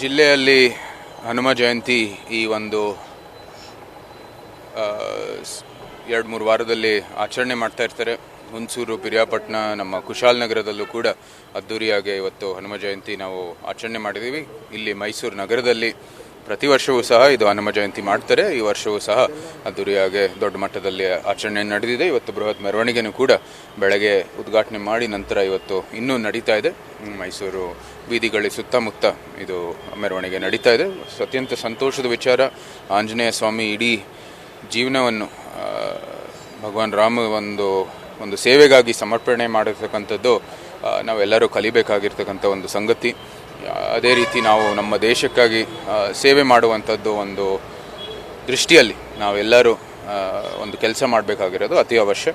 ಜಿಲ್ಲೆಯಲ್ಲಿ ಹನುಮ ಜಯಂತಿ ಈ ಒಂದು 2-3 ವಾರದಲ್ಲಿ ಆಚರಣೆ ಮಾಡ್ತಾ ಇರ್ತಾರೆ. ಹುಣಸೂರು, ಪಿರಿಯಾಪಟ್ಟಣ, ನಮ್ಮ ಕುಶಾಲನಗರದಲ್ಲೂ ಕೂಡ ಅದ್ದೂರಿಯಾಗಿ ಇವತ್ತು ಹನುಮ ಜಯಂತಿ ನಾವು ಆಚರಣೆ ಮಾಡಿದ್ದೀವಿ. ಇಲ್ಲಿ ಮೈಸೂರು ನಗರದಲ್ಲಿ ಪ್ರತಿ ವರ್ಷವೂ ಸಹ ಇದು ಹನುಮ ಜಯಂತಿ ಮಾಡ್ತಾರೆ. ಈ ವರ್ಷವೂ ಸಹ ಅದ್ದೂರಿಯಾಗಿ ದೊಡ್ಡ ಮಟ್ಟದಲ್ಲಿ ಆಚರಣೆ ನಡೆದಿದೆ. ಇವತ್ತು ಬೃಹತ್ ಮೆರವಣಿಗೆನೂ ಕೂಡ ಬೆಳಗ್ಗೆ ಉದ್ಘಾಟನೆ ಮಾಡಿ ನಂತರ ಇವತ್ತು ಇನ್ನೂ ನಡೀತಾ ಇದೆ. ಮೈಸೂರು ಬೀದಿಗಳ ಸುತ್ತಮುತ್ತ ಇದು ಮೆರವಣಿಗೆ ನಡೀತಾ ಇದೆ. ಅತ್ಯಂತ ಸಂತೋಷದ ವಿಚಾರ. ಆಂಜನೇಯ ಸ್ವಾಮಿ ಇಡೀ ಜೀವನವನ್ನು ಭಗವಾನ್ ರಾಮ ಒಂದು ಸೇವೆಗಾಗಿ ಸಮರ್ಪಣೆ ಮಾಡಿರ್ತಕ್ಕಂಥದ್ದು ನಾವೆಲ್ಲರೂ ಕಲಿಬೇಕಾಗಿರ್ತಕ್ಕಂಥ ಒಂದು ಸಂಗತಿ. ಅದೇ ರೀತಿ ನಾವು ನಮ್ಮ ದೇಶಕ್ಕಾಗಿ ಸೇವೆ ಮಾಡುವಂಥದ್ದು ಒಂದು ದೃಷ್ಟಿಯಲ್ಲಿ ನಾವೆಲ್ಲರೂ ಒಂದು ಕೆಲಸ ಮಾಡಬೇಕಾಗಿರೋದು ಅತಿ ಅವಶ್ಯ.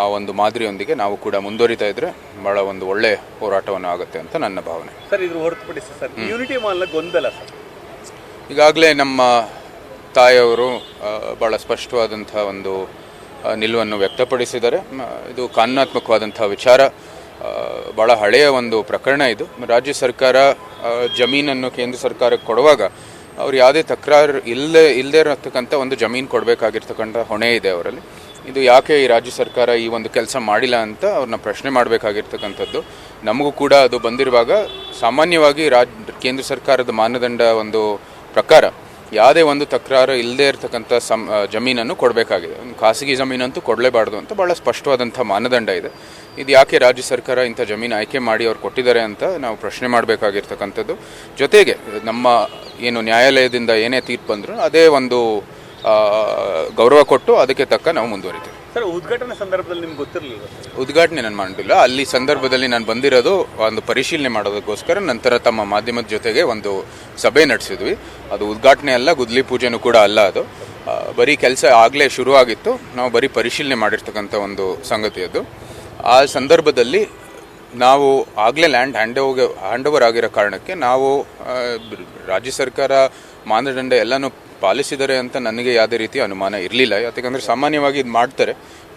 ಆ ಒಂದು ಮಾದರಿಯೊಂದಿಗೆ ನಾವು ಕೂಡ ಮುಂದುವರಿತಾ ಇದ್ರೆ ಬಹಳ ಒಂದು ಒಳ್ಳೆ ಹೋರಾಟವನ್ನು ಆಗುತ್ತೆ ಅಂತ ನನ್ನ ಭಾವನೆ. ಸರ್, ಇದು ಹೊರತುಪಡಿಸಿ ಸರ್ ಯೂನಿಟಿ ಮಾಲ್ನ ಗೊಂದಲ ಸರ್, ಈಗಾಗಲೇ ನಮ್ಮ ತಾಯಿಯವರು ಭಾಳ ಸ್ಪಷ್ಟವಾದಂಥ ಒಂದು ನಿಲುವನ್ನು ವ್ಯಕ್ತಪಡಿಸಿದ್ದಾರೆ. ಇದು ಕಾನೂನಾತ್ಮಕವಾದಂಥ ವಿಚಾರ. ಭಾಳ ಹಳೆಯ ಒಂದು ಪ್ರಕರಣ ಇದು. ರಾಜ್ಯ ಸರ್ಕಾರ ಜಮೀನನ್ನು ಕೇಂದ್ರ ಸರ್ಕಾರಕ್ಕೆ ಕೊಡುವಾಗ ಅವ್ರು ಯಾವುದೇ ತಕರಾರು ಇಲ್ಲದೇ ಇರತಕ್ಕಂಥ ಒಂದು ಜಮೀನು ಕೊಡಬೇಕಾಗಿರ್ತಕ್ಕಂಥ ಹೊಣೆ ಇದೆ ಅವರಲ್ಲಿ. ಇದು ಯಾಕೆ ಈ ರಾಜ್ಯ ಸರ್ಕಾರ ಈ ಒಂದು ಕೆಲಸ ಮಾಡಿಲ್ಲ ಅಂತ ಅವ್ರನ್ನ ಪ್ರಶ್ನೆ ಮಾಡಬೇಕಾಗಿರ್ತಕ್ಕಂಥದ್ದು. ನಮಗೂ ಕೂಡ ಅದು ಬಂದಿರುವಾಗ ಸಾಮಾನ್ಯವಾಗಿ ಕೇಂದ್ರ ಸರ್ಕಾರದ ಮಾನದಂಡ ಒಂದು ಪ್ರಕಾರ ಯಾವುದೇ ಒಂದು ತಕರಾರು ಇಲ್ಲದೇ ಇರತಕ್ಕಂಥ ಜಮೀನನ್ನು ಕೊಡಬೇಕಾಗಿದೆ. ಒಂದು ಖಾಸಗಿ ಜಮೀನಂತೂ ಕೊಡಲೇಬಾರ್ದು ಅಂತ ಭಾಳ ಸ್ಪಷ್ಟವಾದಂಥ ಮಾನದಂಡ ಇದೆ. ಇದು ಯಾಕೆ ರಾಜ್ಯ ಸರ್ಕಾರ ಇಂಥ ಜಮೀನು ಆಯ್ಕೆ ಮಾಡಿ ಅವ್ರು ಕೊಟ್ಟಿದ್ದಾರೆ ಅಂತ ನಾವು ಪ್ರಶ್ನೆ ಮಾಡಬೇಕಾಗಿರ್ತಕ್ಕಂಥದ್ದು. ಜೊತೆಗೆ ನಮ್ಮ ಏನು ನ್ಯಾಯಾಲಯದಿಂದ ಏನೇ ತೀರ್ಪು ಬಂದರೂ ಅದೇ ಒಂದು ಗೌರವ ಕೊಟ್ಟು ಅದಕ್ಕೆ ತಕ್ಕ ನಾವು ಮುಂದುವರಿತೀವಿ. ಸರ್, ಉದ್ಘಾಟನೆ ಸಂದರ್ಭದಲ್ಲಿ ನಿಮ್ಗೆ ಗೊತ್ತಿರಲಿಲ್ಲ? ಉದ್ಘಾಟನೆ ನಾನು ಮಾಡಿಲ್ಲ. ಅಲ್ಲಿ ಸಂದರ್ಭದಲ್ಲಿ ನಾನು ಬಂದಿರೋದು ಒಂದು ಪರಿಶೀಲನೆ ಮಾಡೋದಕ್ಕೋಸ್ಕರ. ನಂತರ ತಮ್ಮ ಮಾಧ್ಯಮದ ಜೊತೆಗೆ ಒಂದು ಸಭೆ ನಡೆಸಿದ್ವಿ. ಅದು ಉದ್ಘಾಟನೆ ಅಲ್ಲ, ಗುದ್ಲಿ ಪೂಜೆನೂ ಕೂಡ ಅಲ್ಲ. ಅದು ಬರೀ ಕೆಲಸ ಆಗಲೇ ಶುರುವಾಗಿತ್ತು. ನಾವು ಬರೀ ಪರಿಶೀಲನೆ ಮಾಡಿರ್ತಕ್ಕಂಥ ಒಂದು ಸಂಗತಿ ಅದು. ಆ ಸಂದರ್ಭದಲ್ಲಿ ನಾವು ಆಗಲೇ ಲ್ಯಾಂಡ್ ಹ್ಯಾಂಡ್ ಓವರ್ ಆಗಿರೋ ಕಾರಣಕ್ಕೆ ನಾವು ರಾಜ್ಯ ಸರ್ಕಾರ ಮಾನದಂಡ ಎಲ್ಲನೂ ಪಾಲಿಸಿದ್ದಾರೆ ಅಂತ ನನಗೆ ಯಾವುದೇ ರೀತಿಯ ಅನುಮಾನ ಇರಲಿಲ್ಲ. ಯಾಕಂದರೆ ಸಾಮಾನ್ಯವಾಗಿ ಇದು ಮಾಡ್ತಾರೆ.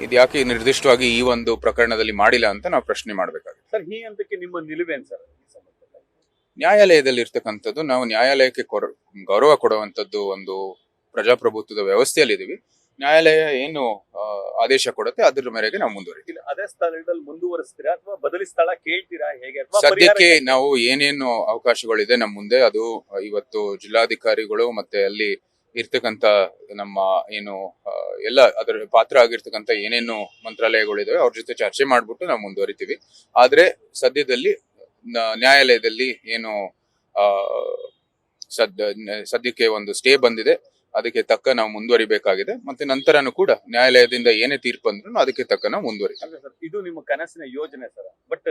ಇದು ಯಾಕೆ ನಿರ್ದಿಷ್ಟವಾಗಿ ಈ ಒಂದು ಪ್ರಕರಣದಲ್ಲಿ ಮಾಡಿಲ್ಲ ಅಂತ ನಾವು ಪ್ರಶ್ನೆ ಮಾಡಬೇಕಾಗುತ್ತೆ. ಸರ್, ಈ ಹಂತಕ್ಕೆ ನಿಮ್ಮ ನಿಲುವೇನು ಸರ್? ನ್ಯಾಯಾಲಯದಲ್ಲಿ ಇರ್ತಕ್ಕಂಥದ್ದು, ನಾವು ನ್ಯಾಯಾಲಯಕ್ಕೆ ಗೌರವ ಕೊಡುವಂಥದ್ದು ಒಂದು ಪ್ರಜಾಪ್ರಭುತ್ವದ ವ್ಯವಸ್ಥೆಯಲ್ಲಿದ್ದೀವಿ. ನ್ಯಾಯಾಲಯ ಏನು ಆದೇಶ ಕೊಡುತ್ತೆ ಅದರ ಮೇರೆಗೆ ನಾವು ಮುಂದುವರಿತೀವಿ. ಅದೇ ಸ್ಥಳದಲ್ಲಿ ಮುಂದುವರಿಸ್ತೀರಾ ಅಥವಾ ಬದಲಿ ಸ್ಥಳ ಕೇಳ್ತೀರಾ, ಹೇಗೆ? ಸದ್ಯಕ್ಕೆ ನಾವು ಏನೇನು ಅವಕಾಶಗಳಿದೆ ನಮ್ಮ ಮುಂದೆ, ಅದು ಇವತ್ತು ಜಿಲ್ಲಾಧಿಕಾರಿಗಳು ಮತ್ತೆ ಅಲ್ಲಿ ಇರ್ತಕ್ಕಂಥ ನಮ್ಮ ಏನು ಎಲ್ಲ ಅದರ ಪಾತ್ರ ಆಗಿರ್ತಕ್ಕಂಥ ಏನೇನು ಮಂತ್ರಾಲಯಗಳಿದಾವೆ ಅವ್ರ ಜೊತೆ ಚರ್ಚೆ ಮಾಡ್ಬಿಟ್ಟು ನಾವು ಮುಂದುವರಿತೀವಿ. ಆದ್ರೆ ಸದ್ಯದಲ್ಲಿ ನ್ಯಾಯಾಲಯದಲ್ಲಿ ಏನು ಸದ್ಯಕ್ಕೆ ಒಂದು ಸ್ಟೇ ಬಂದಿದೆ, ಅದಕ್ಕೆ ತಕ್ಕ ನಾವು ಮುಂದುವರಿಬೇಕಾಗಿದೆ. ಮತ್ತೆ ನಂತರನೂ ಕೂಡ ನ್ಯಾಯಾಲಯದಿಂದ ಏನೇ ತೀರ್ಪು ಬಂದ್ರು ಅದಕ್ಕೆ ತಕ್ಕ ನಾವು ಮುಂದುವರಿತೀವಿ. ಇದು ನಿಮ್ಮ ಕನಸಿನ ಯೋಜನೆ ಸರ್. ಬಟ್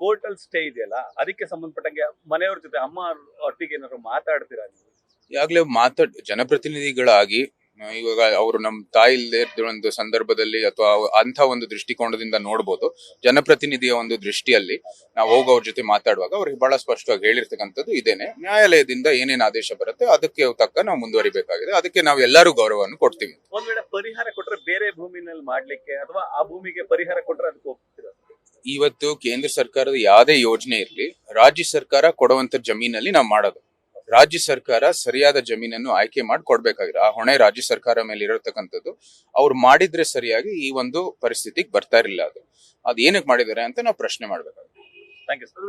ಕೋರ್ಟ್ ಅಲ್ಲಿ ಸ್ಟೇ ಇದೆಯಲ್ಲ, ಅದಕ್ಕೆ ಸಂಬಂಧಪಟ್ಟಂಗೆ ಮನೆಯವ್ರ ಜೊತೆ ಅಮ್ಮ ಒಟ್ಟಿಗೆ ಏನಾದ್ರು ಮಾತಾಡ್ತೀರಾ ನೀವು? ಈಗಾಗಲೇ ಜನಪ್ರತಿನಿಧಿಗಳಾಗಿ ಇವಾಗ ಅವರು ನಮ್ಮ ತಾಯಿ ಇಲ್ಲದೆ ಒಂದು ಸಂದರ್ಭದಲ್ಲಿ ಅಥವಾ ಅಂಥ ಒಂದು ದೃಷ್ಟಿಕೋನದಿಂದ ನೋಡ್ಬೋದು. ಜನಪ್ರತಿನಿಧಿಯ ಒಂದು ದೃಷ್ಟಿಯಲ್ಲಿ ನಾವು ಅವ್ರ ಜೊತೆ ಮಾತಾಡುವಾಗ ಅವ್ರಿಗೆ ಬಹಳ ಸ್ಪಷ್ಟವಾಗಿ ಹೇಳಿರ್ತಕ್ಕಂಥದ್ದು ಇದೇನೆ. ನ್ಯಾಯಾಲಯದಿಂದ ಏನೇನು ಆದೇಶ ಬರುತ್ತೆ ಅದಕ್ಕೆ ತಕ್ಕ ನಾವು ಮುಂದುವರಿಬೇಕಾಗಿದೆ. ಅದಕ್ಕೆ ನಾವು ಎಲ್ಲರೂ ಗೌರವವನ್ನು ಕೊಡ್ತೀವಿ. ಒಂದ್ ವೇಳೆ ಪರಿಹಾರ ಕೊಟ್ರೆ ಬೇರೆ ಭೂಮಿನಲ್ಲಿ ಮಾಡ್ಲಿಕ್ಕೆ ಅಥವಾ ಆ ಭೂಮಿಗೆ ಪರಿಹಾರ ಕೊಟ್ರೆ ಅದಕ್ಕೆ ಹೋಗ್ತೀರಾ? ಇವತ್ತು ಕೇಂದ್ರ ಸರ್ಕಾರದ ಯಾವುದೇ ಯೋಜನೆ ಇರಲಿ, ರಾಜ್ಯ ಸರ್ಕಾರ ಕೊಡುವಂತ ಜಮೀನಲ್ಲಿ ನಾವು ಮಾಡೋದು. ರಾಜ್ಯ ಸರ್ಕಾರ ಸರಿಯಾದ ಜಮೀನನ್ನು ಆಯ್ಕೆ ಮಾಡಿ ಕೊಡ್ಬೇಕಾಗಿದೆ. ಆ ಹೊಣೆ ರಾಜ್ಯ ಸರ್ಕಾರ ಮೇಲೆ ಇರತಕ್ಕಂಥದ್ದು. ಅವ್ರು ಮಾಡಿದ್ರೆ ಸರಿಯಾಗಿ ಈ ಒಂದು ಪರಿಸ್ಥಿತಿಗೆ ಬರ್ತಾ ಇರಲಿಲ್ಲ. ಅದು ಏನಕ್ಕೆ ಮಾಡಿದ್ದಾರೆ ಅಂತ ನಾವು ಪ್ರಶ್ನೆ ಮಾಡ್ಬೇಕಾಗುತ್ತೆ. Thank you sir.